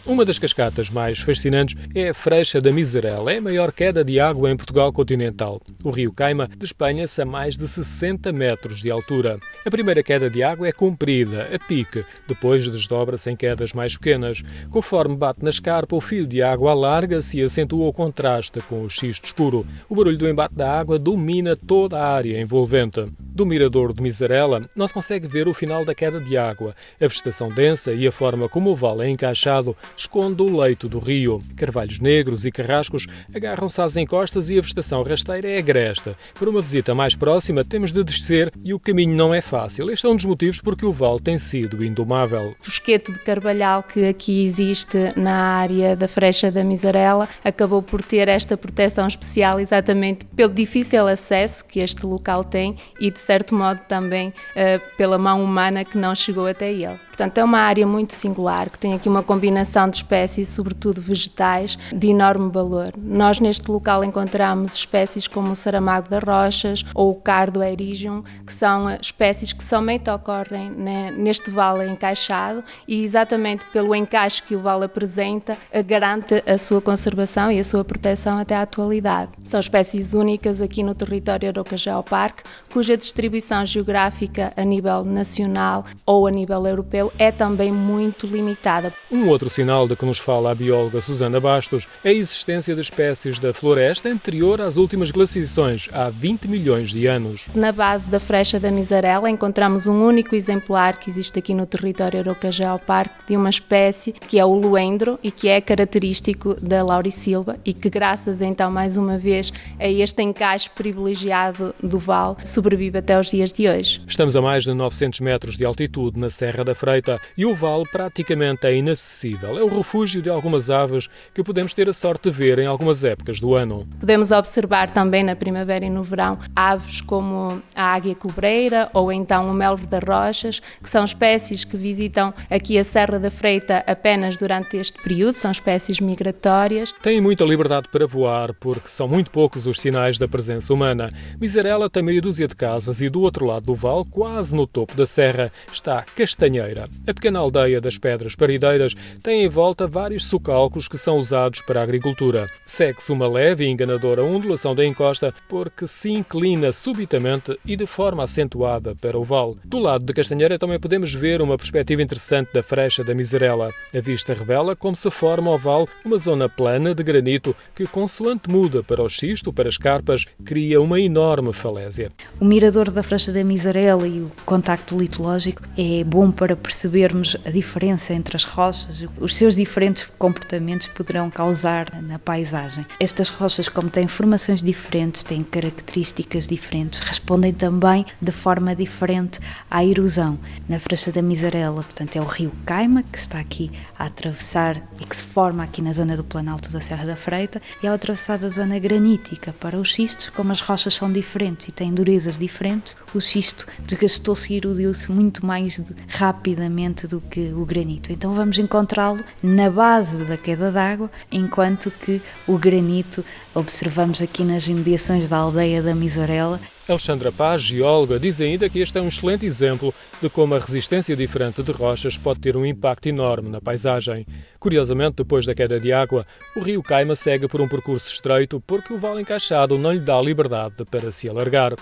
Uma das cascatas mais fascinantes é a Freixa da Miserela. É a maior queda de água em Portugal continental. O rio Caima despenha-se a mais de 60 metros de altura. A primeira queda de água é comprida, a pique, depois desdobra-se em quedas mais pequenas. Conforme bate na escarpa, o fio de água alarga-se e acentua o contraste com o xisto escuro. O barulho do embate da água domina toda a área envolvente. Do mirador de Miserela, não se consegue ver o final da queda de água. A vegetação densa e a forma como o vale é encaixado esconde o leito do rio. Carvalhos negros e carrascos agarram-se às encostas e a vegetação rasteira é agresta. Para uma visita mais próxima, temos de descer e o caminho não é fácil. Este é um dos motivos porque o vale tem sido indomável. O esquete de carvalhal que aqui existe na área da Freixa da Miserela acabou por ter esta proteção especial exatamente pelo difícil acesso que este local tem e, de certo modo, também pela mão humana que não chegou até ele. Portanto, é uma área muito singular, que tem aqui uma combinação de espécies, sobretudo vegetais, de enorme valor. Nós, neste local, encontramos espécies como o saramago das rochas ou o cardo erigium, que são espécies que somente ocorrem neste vale encaixado e, exatamente pelo encaixe que o vale apresenta, garante a sua conservação e a sua proteção até à atualidade. São espécies únicas aqui no território Aroca Geoparque, cuja distribuição geográfica a nível nacional ou a nível europeu é também muito limitada. Um outro sinal de que nos fala a bióloga Susana Bastos é a existência de espécies da floresta anterior às últimas glaciações, há 20 milhões de anos. Na base da Freixa da Miserela encontramos um único exemplar que existe aqui no território Aroca Geoparque de uma espécie que é o luendro e que é característico da laurisilva e que, graças então mais uma vez a este encaixe privilegiado do vale, sobrevive até os dias de hoje. Estamos a mais de 900 metros de altitude na Serra da Freita e o vale praticamente é inacessível. É o refúgio de algumas aves que podemos ter a sorte de ver em algumas épocas do ano. Podemos observar também na primavera e no verão aves como a águia cobreira ou então o melro das rochas, que são espécies que visitam aqui a Serra da Freita apenas durante este período, são espécies migratórias. Têm muita liberdade para voar porque são muito poucos os sinais da presença humana. Miserela tem meia dúzia de casas e do outro lado do vale, quase no topo da serra, está Castanheira. A pequena aldeia das Pedras Parideiras tem em volta vários socalcos que são usados para a agricultura. Segue-se uma leve e enganadora ondulação da encosta porque se inclina subitamente e de forma acentuada para o vale. Do lado de Castanheira também podemos ver uma perspectiva interessante da Freixa da Miserela. A vista revela como se forma ao vale uma zona plana de granito que, consoante muda para o xisto, para as carpas, cria uma enorme falésia. O mirador da Freixa da Miserela e o contacto litológico é bom para percebermos a diferença entre as rochas, os seus diferentes comportamentos poderão causar na paisagem. Estas rochas, como têm formações diferentes, têm características diferentes, respondem também de forma diferente à erosão. Na Freixa da Miserela, portanto, é o rio Caima, que está aqui a atravessar e que se forma aqui na zona do Planalto da Serra da Freita, e ao atravessar da zona granítica para os xistos, como as rochas são diferentes e têm durezas diferentes, o xisto desgastou-se e erodiu-se muito mais rapidamente do que o granito. Então vamos encontrá-lo na base da queda d'água, enquanto que o granito observamos aqui nas imediações da aldeia da Miserela. Alexandra Paz, geóloga, diz ainda que este é um excelente exemplo de como a resistência diferente de rochas pode ter um impacto enorme na paisagem. Curiosamente, depois da queda de água, o rio Caima segue por um percurso estreito porque o vale encaixado não lhe dá liberdade para se alargar.